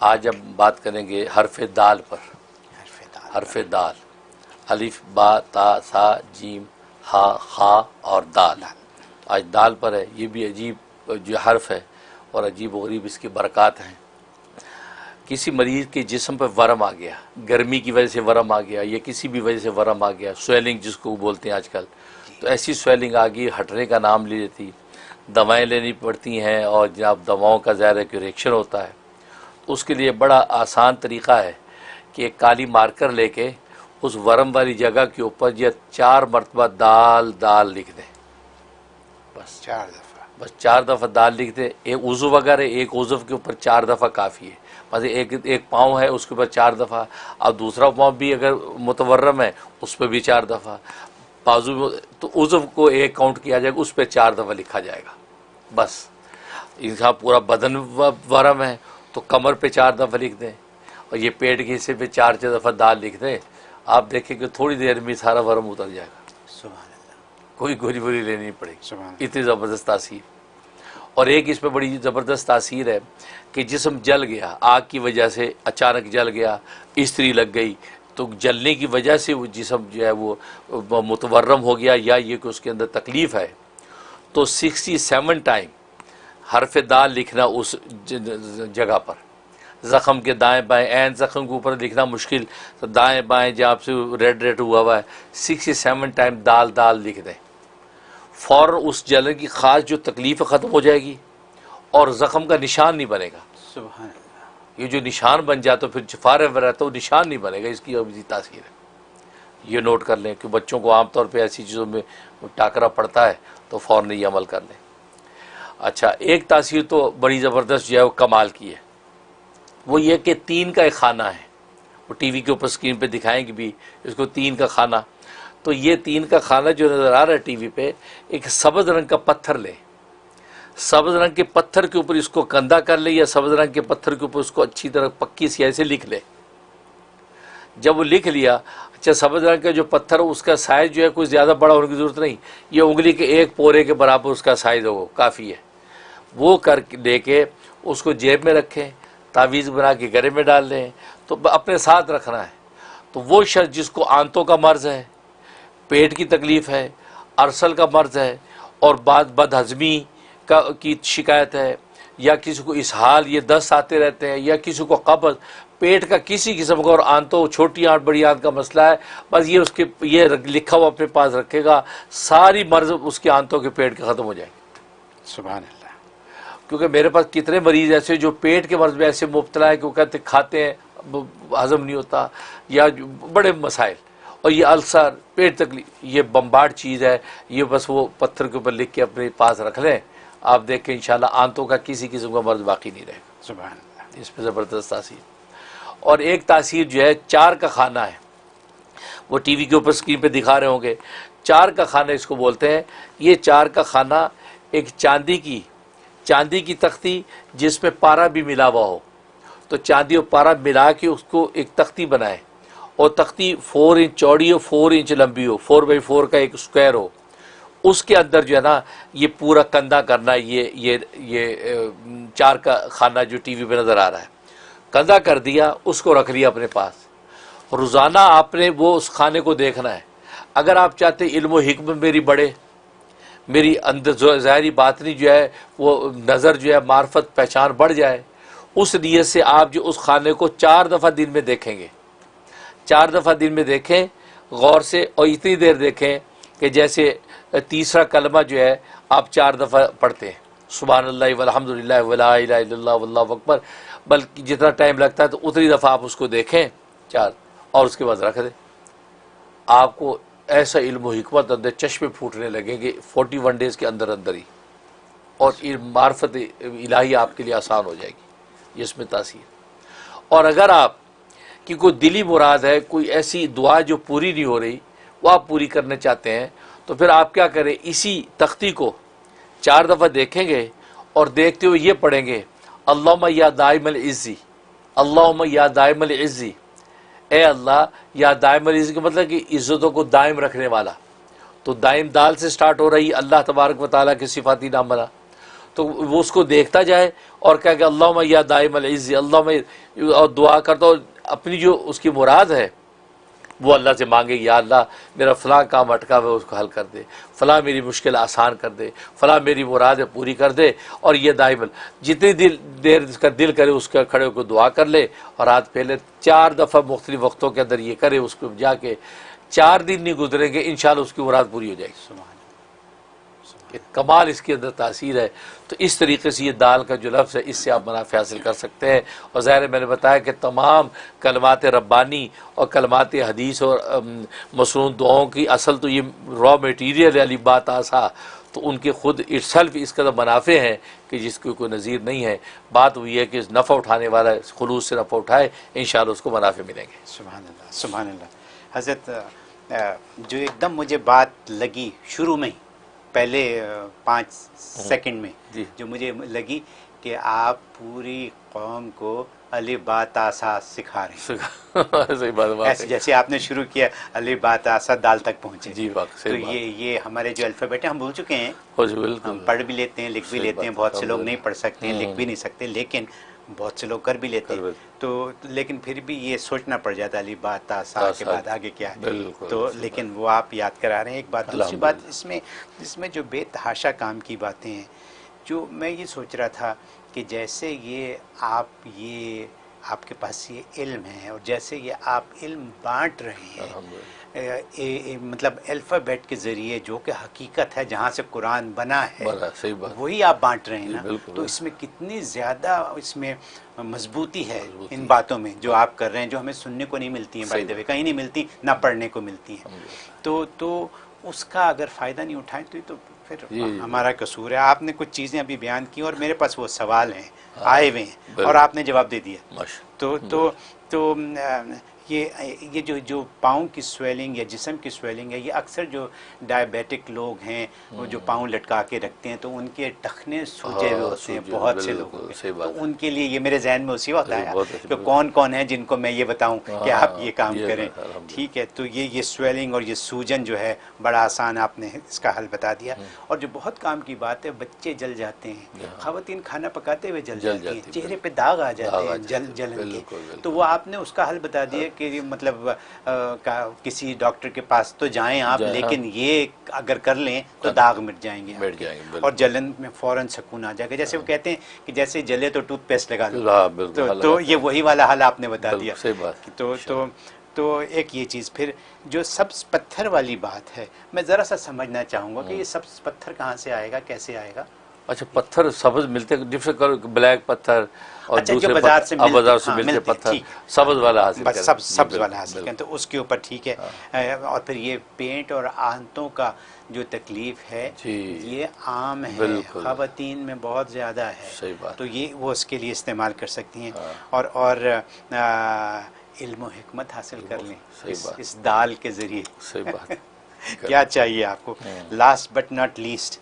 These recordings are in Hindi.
आज हम बात करेंगे हरफ दाल पर। हरफ दाल, अलिफ बा ता सा जीम हा खा और दाल। आज दाल पर है। ये भी अजीब जो हर्फ है और अजीब व गरीब इसकी बरक़ात हैं। किसी मरीज़ के जिस्म पर वरम आ गया, गर्मी की वजह से वरम आ गया या किसी भी वजह से वरम आ गया, स्वेलिंग जिसको बोलते हैं आजकल, तो ऐसी स्वेलिंग आ गई, हटने का नाम ले लेती, दवाएं लेनी पड़ती हैं और जब दवाओं का ज़ाहिर है कि रिएक्शन होता है, तो उसके लिए बड़ा आसान तरीक़ा है कि एक काली मार्कर लेके उस वरम वाली जगह के ऊपर या 4 मरतबा दाल दाल लिख दें। बस 4 दफ़ा दाल लिख दें। एक उज़ु वगैरह एक उज़व के ऊपर 4 दफ़ा काफ़ी है। मतलब एक पाँव है उसके ऊपर 4 दफ़ा, और दूसरा पाँव भी अगर मुतवर्रम है उस पर भी 4 दफ़ा, बाजू में तो उज़व को एक काउंट किया जाएगा, उस पर 4 दफ़ा लिखा जाएगा। बस इनका पूरा बदन वरम है तो कमर पे 4 दफ़ा लिख दें, और ये पेट के हिस्से पे 4 दफ़ा दाल लिख दें। आप देखेंगे थोड़ी देर में सारा वरम उतर जाएगा। कोई गोली वोली लेनी नहीं पड़ेगी, इतनी ज़बरदस्त तासीर। और एक इसमें बड़ी ज़बरदस्त तासीर है कि जिस्म जल गया, आग की वजह से अचानक जल गया, इस्त्री लग गई, तो जलने की वजह से वो जिस्म जो है वो मुतवर्रम हो गया या ये कि उसके अंदर तकलीफ़ है, तो 67 टाइम हरफ दाल लिखना उस जगह पर। ज़ख़म के दाएं बाएं, ऐन ज़ख़म के ऊपर लिखना मुश्किल, तो दाएं बाएं जहाँ से रेड रेड हुआ है 67 टाइम दाल दाल लिख दें। फ़ौरन उस जलन की ख़ास जो तकलीफ़ ख़त्म हो जाएगी और ज़ख़म का निशान नहीं बनेगा। सुभान अल्लाह। ये जो निशान बन जाए तो फिर फारे में रहता है, वो निशान नहीं बनेगा। इसकी अभी तासीर है, ये नोट कर लें कि बच्चों को आमतौर पर ऐसी चीज़ों में टाकरा पड़ता है तो फ़ौरन ये अमल कर लें। अच्छा, एक तासीर तो बड़ी ज़बरदस्त जो है वो कमाल की है, वो ये कि 3 का एक खाना है। वो टीवी के ऊपर स्क्रीन पे दिखाएंगे भी इसको 3 का खाना। तो ये 3 का खाना जो नज़र आ रहा है टीवी पे, एक सब्ज़ रंग का पत्थर ले, सब्ज़ रंग के पत्थर के ऊपर इसको कंधा कर ले या सब्ज़ रंग के पत्थर के ऊपर उसको अच्छी तरह पक्की स्याही से लिख ले। जब वो लिख लिया, अच्छा सब्ज़ रंग का जो पत्थर हो उसका साइज़ जो है कुछ ज़्यादा बड़ा होने की ज़रूरत नहीं, ये उंगली के एक पोरे के बराबर उसका साइज़ हो, काफ़ी है। वो कर लेके उसको जेब में रखें, तावीज़ बना के गले में डाल लें, तो अपने साथ रखना है। तो वो शख्स जिसको आंतों का मर्ज़ है, पेट की तकलीफ़ है, अरसल का मर्ज़ है और बदहज़मी की शिकायत है, या किसी को इसहाल ये दस्त आते रहते हैं, या किसी को कब्ज़, पेट का किसी किस्म का और आंतों छोटी आंत बड़ी आंत का मसला है, बस ये उसके ये लिखा हुआ अपने पास रखेगा, सारी मर्ज़ उसके आंतों के पेट के ख़त्म हो जाएगी। सुभान अल्लाह। क्योंकि मेरे पास कितने मरीज़ ऐसे जो पेट के मर्ज़ में ऐसे मुब्तला है कि वो कहते खाते हैं हज़म नहीं होता, या बड़े मसाइल, और ये अल्सर, पेट तकलीफ, ये बम्बार्ड चीज़ है। ये बस वो पत्थर के ऊपर लिख के अपने पास रख लें, आप देखें इंशाल्लाह आंतों का किसी किस्म का मर्ज़ बाकी नहीं रहेगा। सुभान अल्लाह। इसमें ज़बरदस्त तासीर। और एक तासीर जो है 4 का खाना है, वो टीवी के ऊपर स्क्रीन पे दिखा रहे होंगे। 4 का खाना इसको बोलते हैं। ये 4 का खाना एक चांदी की तख्ती जिसमें पारा भी मिला हुआ हो, तो चांदी और पारा मिला के उसको एक तख्ती बनाए, और तख्ती 4 इंच चौड़ी हो, 4 इंच लंबी हो, 4x4 का एक स्क्वायर हो, उसके अंदर जो है ना ये पूरा कंधा करना। ये 4 का खाना जो टीवी पे नज़र आ रहा है, कंधा कर दिया, उसको रख लिया अपने पास। रोज़ाना आपने वो उस खाने को देखना है। अगर आप चाहते इल्म हिक्म मेरी बढ़े, मेरी अंदर जो ज़ाहिरी बातनी जो है वो नज़र जो है मार्फत पहचान बढ़ जाए, उस नीयत से आप जो उस खाने को 4 दफ़ा दिन में देखेंगे, 4 दफ़ा दिन में देखें गौर से, और इतनी देर देखें कि जैसे तीसरा कलमा जो है आप 4 दफ़ा पढ़ते हैं, सुभान अल्लाह वल्हम्दुलिल्लाह वला इलाहा इल्लल्लाह वल्लाहु अकबर, बल्कि जितना टाइम लगता है तो उतनी दफ़ा आप उसको देखें 4, और उसके बाद रख दें। आपको ऐसा इल्म हिकमत अंदर चश्मे फूटने लगेंगे 41 डेज़ के अंदर अंदर ही, और मार्फत इलाही आपके लिए आसान हो जाएगी। इसमें तासीर। और अगर आप की कोई दिली मुराद है, कोई ऐसी दुआ जो पूरी नहीं हो रही, वो आप पूरी करना चाहते हैं, तो फिर आप क्या करें, इसी तख्ती को 4 दफ़ा देखेंगे और देखते हुए ये पढ़ेंगे, अल्लाहुम्मा या दाइमल इज़्ज़ी, अल्लाहुम्मा या दाइमल इज़्ज़ी, ए अल्लाह या दाइमल इज़्ज़ी का मतलब कि इज़्ज़तों को दायम रखने वाला। तो दायम दाल से स्टार्ट हो रही, अल्लाह तबारक व तआला के सिफाती नाम बना, तो वो उसको देखता जाए और कहे कि अल्लाहुम्मा या दाइमल इज़्ज़, अल्लाहुम्मा, और दुआ करता हो अपनी जो उसकी मुराद है वो अल्लाह से मांगे, या अल्लाह मेरा फ़लाँ काम अटका हुआ उसको हल कर दे, फ़लाँ मेरी मुश्किल आसान कर दे, फ़लाँ मेरी मुरादें पूरी कर दे। और ये दाइमल जितनी देर इसका दिल करे उसका खड़े होकर दुआ कर ले और हाथ फैले 4 दफ़ा मुख्तलिफ वक्तों के अंदर ये करे, उसको जाके 4 दिन नहीं गुजरेंगे इंशाअल्लाह उसकी मुराद पूरी हो जाएगी। कि कमाल इसके अंदर तासीर है। तो इस तरीके से ये दाल का जो लफ्ज़ है इससे आप मुनाफ़ा हासिल कर सकते हैं। और ज़ाहिर मैंने बताया कि तमाम कलमात रब्बानी और कलमात हदीस और मसनून दुआओं की असल तो ये रॉ मटीरियल है अली बात आसा, तो उनके ख़ुद इट्सल्फ इस कदर मुनाफ़े हैं कि जिसको कोई नज़ीर नहीं है। बात हुई है कि नफ़ा उठाने वाला खुलूस से नफ़ा उठाए, इंशाअल्लाह उसको मुनाफ़े मिलेंगे। सुभान अल्लाह, सुभान अल्लाह। हज़रत जो एकदम मुझे बात लगी शुरू में ही पहले 5 सेकंड में जो मुझे लगी कि आप पूरी कौम को अली बात आसा सिखा रहे हैं। सही बात ऐसे जैसे आपने शुरू किया अली बात आसा दाल तक पहुँचे जी, तो ये हमारे जो अल्फ़ाबेट है हम भूल चुके हैं। हम पढ़ भी लेते हैं, लिख भी लेते हैं, बहुत से लोग नहीं पढ़ सकते हैं, लिख भी नहीं सकते, लेकिन बहुत से लोग कर भी लेते हैं। तो लेकिन फिर भी ये सोचना पड़ जाता है अली बात आसा के बाद आगे क्या है। तो लेकिन वो आप याद करा रहे हैं। एक बात, दूसरी बात इसमें जो बेतहाशा काम की बातें हैं, जो मैं ये सोच रहा था कि जैसे ये आपके पास ये इल्म है और जैसे ये आप इल्म बांट रहे हैं, मतलब अल्फ़ाबेट के ज़रिए जो कि हकीकत है जहाँ से कुरान बना है, सही बात, वही आप बांट रहे हैं ना। तो इसमें कितनी ज़्यादा इसमें मजबूती है इन बातों में जो आप कर रहे हैं, जो हमें सुनने को नहीं मिलती हैं, बाय द वे कहीं नहीं मिलती, ना पढ़ने को मिलती हैं। तो उसका अगर फ़ायदा नहीं उठाएं तो फिर हमारा कसूर है। आपने कुछ चीज़ें अभी बयान की और मेरे पास वो सवाल हैं आए हुए हैं और आपने जवाब दे दिया। तो ये जो पाँव की स्वेलिंग या जिस्म की स्वेलिंग है, ये अक्सर जो डायबिटिक लोग हैं वो जो पाँव लटका के रखते हैं तो उनके टखने सूजे हुए होते हैं बहुत से लोगों के। तो उनके लिए ये मेरे जहन में उसी वक्त आया कि कौन कौन है जिनको मैं ये बताऊं कि आप ये काम करें। ठीक है, तो ये स्वेलिंग और ये सूजन जो है बड़ा आसान आपने इसका हल बता दिया। और जो बहुत काम की बात है, बच्चे जल जाते हैं, ख़वातीन खाना पकाते हुए जल जाती हैं, चेहरे पे दाग आ जाते हैं जलन के, तो वो आपने उसका हल बता दिया कि मतलब किसी डॉक्टर के पास तो जाएं आप, लेकिन ये अगर कर लें तो दाग मिट जाएंगे और जलन में फ़ौरन सुकून आ जाएगा। जैसे वो कहते हैं कि जैसे जले तो टूथपेस्ट लगा लो, तो ये वही वाला हल आपने बता दिया। तो एक ये चीज़, फिर जो सब्ज़ पत्थर वाली बात है, मैं ज़रा सा समझना चाहूँगा कि ये सब्ज़ पत्थर कहाँ से आएगा, कैसे आएगा। अच्छा, पत्थर सब्ज मिलते हैं, डिफरेंट कलर, ब्लैक पत्थर और अच्छा, दूसरे बाजार से मिलते पत्थर, सब्ज वाला हासिल करें, सब्ज वाला हासिल करें, तो उसके ऊपर ठीक है। और फिर ये पेंट और आंतों का जो तकलीफ है ये आम है, ख़वातीन में बहुत ज़्यादा है, तो ये वो उसके लिए इस्तेमाल कर सकती हैं। और इल्म हिकमत हासिल कर लें इस दाल के ज़रिए। सही बात। क्या चाहिए आपको। लास्ट बट नॉट लीस्ट,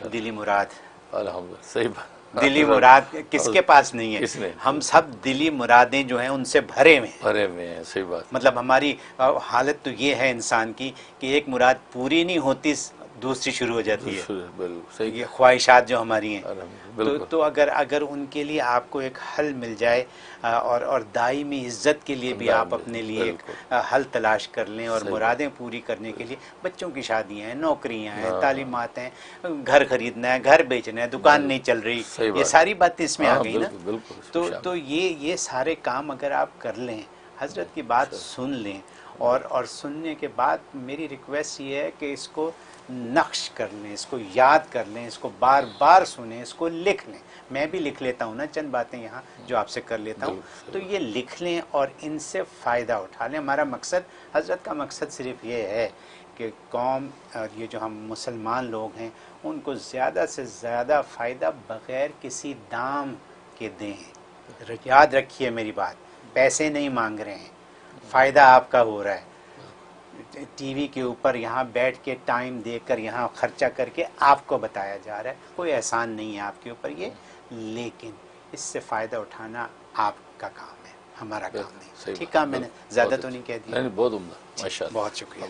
दिली मुराद। सही बात, दिली मुराद किसके पास नहीं है। हम सब दिली मुरादें जो हैं उनसे भरे हुए हैं। सही बात। मतलब हमारी हालत तो ये है इंसान की कि एक मुराद पूरी नहीं होती, दूसरी शुरू हो जाती है। ये ख्वाहिशात जो हमारी हैं, तो अगर उनके लिए आपको एक हल मिल जाए और दायमी इज़्ज़त के लिए भी आप अपने लिए एक हल तलाश कर लें और मुरादें पूरी करने के लिए, बच्चों की शादियाँ हैं, नौकरियाँ हैं, तालीमात हैं, घर खरीदना है, घर बेचना है, दुकान नहीं चल रही, ये सारी बातें इसमें आ गई ना। तो ये सारे काम अगर आप कर लें, हजरत की बात सुन लें, और सुनने के बाद मेरी रिक्वेस्ट ये है कि इसको नक्श कर लें, इसको याद कर लें, इसको बार बार सुनें, इसको लिख लें। मैं भी लिख लेता हूँ ना चंद बातें यहाँ जो आपसे कर लेता हूँ, तो ये लिख लें और इनसे फ़ायदा उठा लें। हमारा मकसद, हज़रत का मकसद सिर्फ ये है कि कौम और ये जो हम मुसलमान लोग हैं उनको ज़्यादा से ज़्यादा फ़ायदा बग़ैर किसी दाम के दें। याद रखिए मेरी बात, पैसे नहीं मांग रहे हैं, फ़ायदा आपका हो रहा है। टीवी के ऊपर यहाँ बैठ के टाइम देकर यहाँ खर्चा करके आपको बताया जा रहा है, कोई एहसान नहीं है आपके ऊपर ये, लेकिन इससे फ़ायदा उठाना आपका काम है, हमारा काम नहीं। ठीक है, मैंने ज़्यादा तो नहीं कह दिया। बहुत उम्दा, माशाअल्लाह, बहुत शुक्रिया।